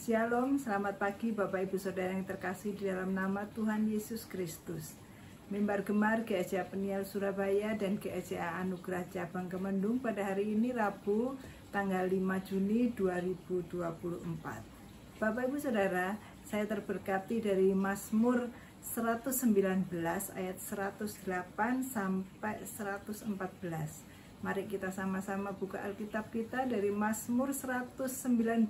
Shalom, selamat pagi Bapak Ibu Saudara yang terkasih di dalam nama Tuhan Yesus Kristus. Mimbar Gemar GEJ Peniel Surabaya dan GEJ Anugerah Cabang Kemendung pada hari ini Rabu tanggal 5 Juni 2024. Bapak Ibu Saudara, saya terberkati dari Mazmur 119 ayat 108 sampai 114. Mari kita sama-sama buka Alkitab kita dari Mazmur 119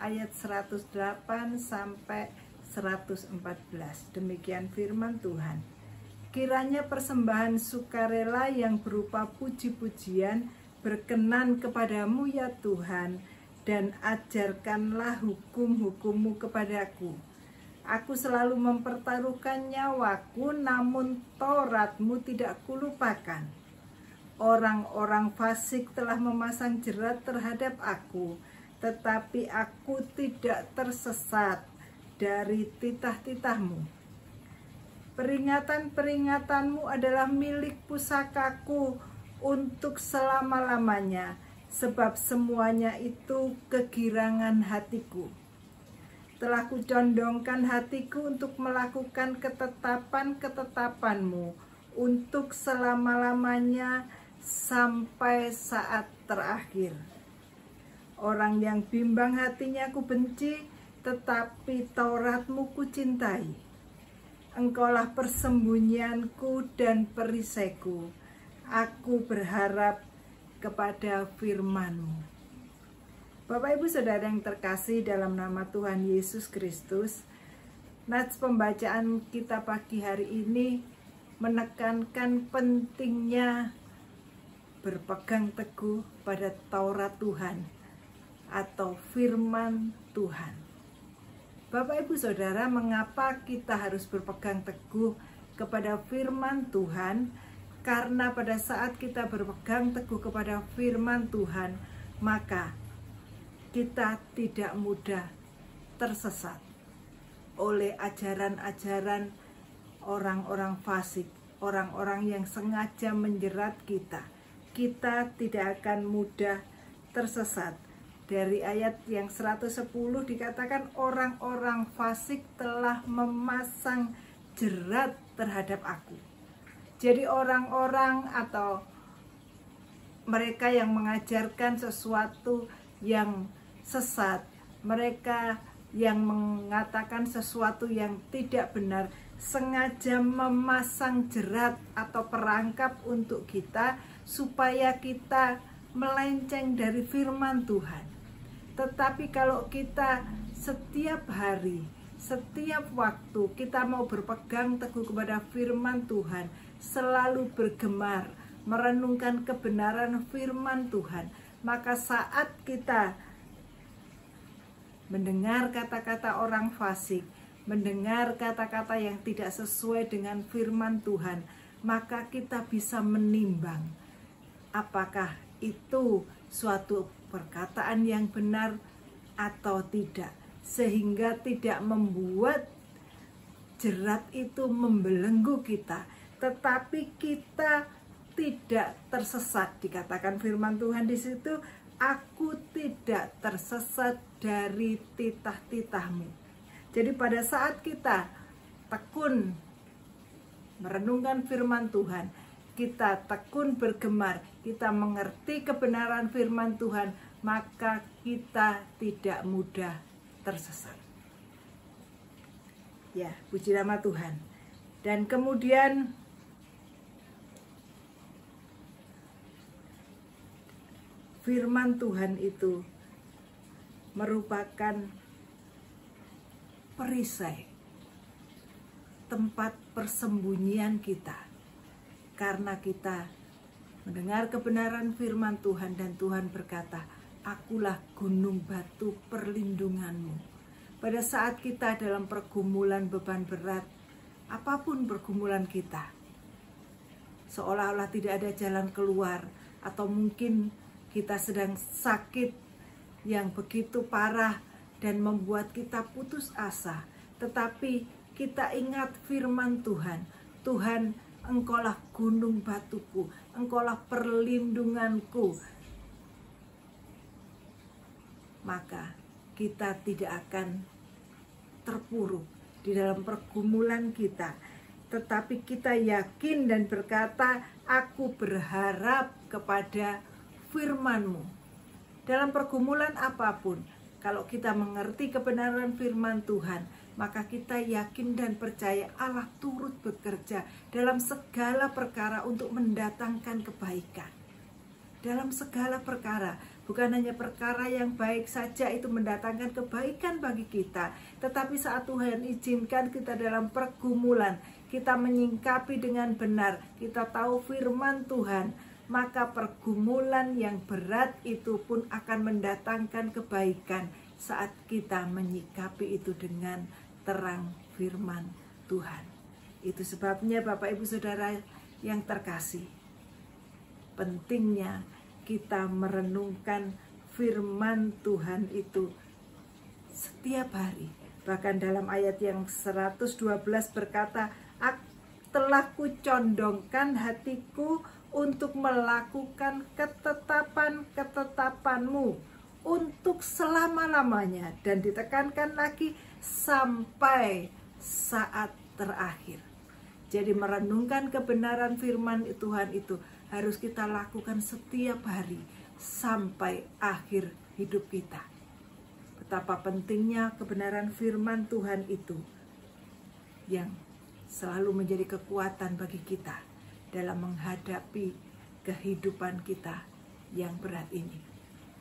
ayat 108 sampai 114. Demikian firman Tuhan. Kiranya persembahan sukarela yang berupa puji-pujian berkenan kepadamu ya Tuhan, dan ajarkanlah hukum-hukummu kepadaku. Aku selalu mempertaruhkan nyawaku, namun Tauratmu tidak kulupakan. Orang-orang fasik telah memasang jerat terhadap aku, tetapi aku tidak tersesat dari titah-titahmu. Peringatan-peringatanmu adalah milik pusakaku untuk selama-lamanya, sebab semuanya itu kegirangan hatiku. Telah kucondongkan hatiku untuk melakukan ketetapan-ketetapanmu untuk selama-lamanya sampai saat terakhir. Orang yang bimbang hatinya ku benci, tetapi Tauratmu ku cintai. Engkaulah persembunyianku dan perisaiku. Aku berharap kepada firman-Mu. Bapak Ibu Saudara yang terkasih dalam nama Tuhan Yesus Kristus, nats pembacaan kita pagi hari ini menekankan pentingnya berpegang teguh pada Taurat Tuhan atau firman Tuhan. Bapak Ibu Saudara, mengapa kita harus berpegang teguh kepada firman Tuhan? Karena pada saat kita berpegang teguh kepada firman Tuhan, maka kita tidak mudah tersesat oleh ajaran-ajaran orang-orang fasik, orang-orang yang sengaja menjerat kita. Kita tidak akan mudah tersesat. Dari ayat yang 110 dikatakan orang-orang fasik telah memasang jerat terhadap aku. Jadi orang-orang atau mereka yang mengajarkan sesuatu yang sesat, mereka yang mengatakan sesuatu yang tidak benar, sengaja memasang jerat atau perangkap untuk kita supaya kita melenceng dari firman Tuhan. Tetapi kalau kita setiap hari, setiap waktu kita mau berpegang teguh kepada firman Tuhan, selalu bergemar, merenungkan kebenaran firman Tuhan, maka saat kita mendengar kata-kata orang fasik, mendengar kata-kata yang tidak sesuai dengan firman Tuhan, maka kita bisa menimbang apakah itu suatu perkataan yang benar atau tidak, sehingga tidak membuat jerat itu membelenggu kita, tetapi kita tidak tersesat. Dikatakan firman Tuhan di situ, aku tidak tersesat dari titah-titahmu. Jadi pada saat kita tekun merenungkan firman Tuhan, kita tekun bergemar, kita mengerti kebenaran firman Tuhan, maka kita tidak mudah tersesat. Ya, puji nama Tuhan. Dan kemudian firman Tuhan itu merupakan perisai, tempat persembunyian kita. Karena kita mendengar kebenaran firman Tuhan dan Tuhan berkata, akulah gunung batu perlindunganmu. Pada saat kita dalam pergumulan beban berat, apapun pergumulan kita, seolah-olah tidak ada jalan keluar, atau mungkin kita sedang sakit yang begitu parah dan membuat kita putus asa. Tetapi kita ingat firman Tuhan, Tuhan, Engkaulah gunung batuku, Engkaulah perlindunganku. Maka kita tidak akan terpuruk di dalam pergumulan kita, tetapi kita yakin dan berkata, aku berharap kepada firman-Mu. Dalam pergumulan apapun, kalau kita mengerti kebenaran firman Tuhan, maka kita yakin dan percaya Allah turut bekerja dalam segala perkara untuk mendatangkan kebaikan. Dalam segala perkara, bukan hanya perkara yang baik saja itu mendatangkan kebaikan bagi kita, tetapi saat Tuhan izinkan kita dalam pergumulan, kita menyingkapi dengan benar, kita tahu firman Tuhan, maka pergumulan yang berat itu pun akan mendatangkan kebaikan saat kita menyikapi itu dengan terang firman Tuhan. Itu sebabnya Bapak Ibu Saudara yang terkasih, pentingnya kita merenungkan firman Tuhan itu setiap hari. Bahkan dalam ayat yang 112 berkata, telah kucondongkan hatiku untuk melakukan ketetapan-ketetapanmu untuk selama-lamanya, dan ditekankan lagi sampai saat terakhir. Jadi merenungkan kebenaran firman Tuhan itu harus kita lakukan setiap hari sampai akhir hidup kita. Betapa pentingnya kebenaran firman Tuhan itu yang selalu menjadi kekuatan bagi kita dalam menghadapi kehidupan kita yang berat ini.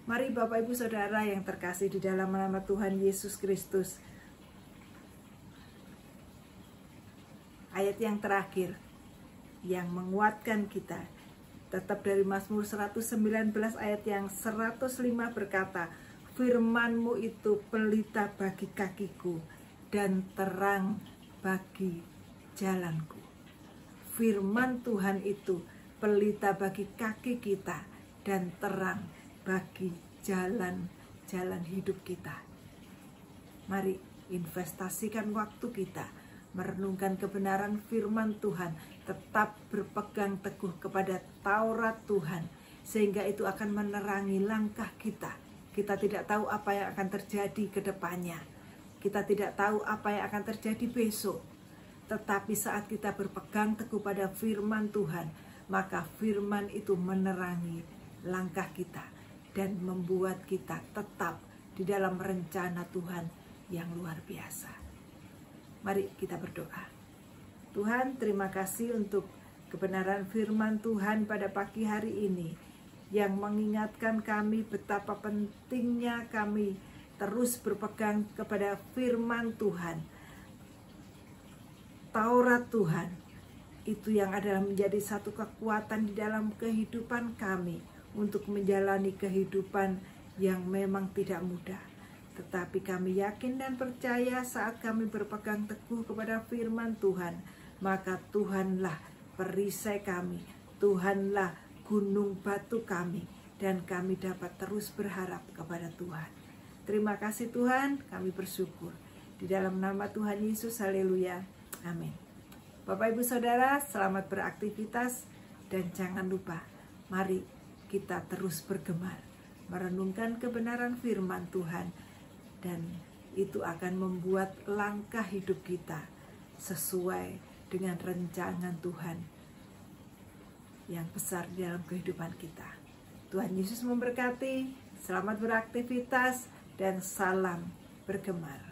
Mari Bapak Ibu Saudara yang terkasih di dalam nama Tuhan Yesus Kristus, ayat yang terakhir yang menguatkan kita tetap dari Mazmur 119 ayat yang 105 berkata, firman-Mu itu pelita bagi kakiku dan terang bagi jalanku. Firman Tuhan itu pelita bagi kaki kita dan terang bagi jalan-jalan hidup kita. Mari investasikan waktu kita merenungkan kebenaran firman Tuhan, tetap berpegang teguh kepada Taurat Tuhan, sehingga itu akan menerangi langkah kita. Kita tidak tahu apa yang akan terjadi ke depannya, kita tidak tahu apa yang akan terjadi besok, tetapi saat kita berpegang teguh pada firman Tuhan, maka firman itu menerangi langkah kita dan membuat kita tetap di dalam rencana Tuhan yang luar biasa. Mari kita berdoa. Tuhan, terima kasih untuk kebenaran firman Tuhan pada pagi hari ini yang mengingatkan kami betapa pentingnya kami terus berpegang kepada firman Tuhan. Taurat Tuhan itu yang adalah menjadi satu kekuatan di dalam kehidupan kami untuk menjalani kehidupan yang memang tidak mudah. Tetapi kami yakin dan percaya saat kami berpegang teguh kepada firman Tuhan, maka Tuhanlah perisai kami, Tuhanlah gunung batu kami, dan kami dapat terus berharap kepada Tuhan. Terima kasih Tuhan, kami bersyukur. Di dalam nama Tuhan Yesus, haleluya, amin. Bapak Ibu Saudara, selamat beraktivitas, dan jangan lupa, mari kita terus bergemar, merenungkan kebenaran firman Tuhan, dan itu akan membuat langkah hidup kita sesuai dengan rencangan Tuhan yang besar di dalam kehidupan kita. Tuhan Yesus memberkati, selamat beraktivitas, dan salam bergemar.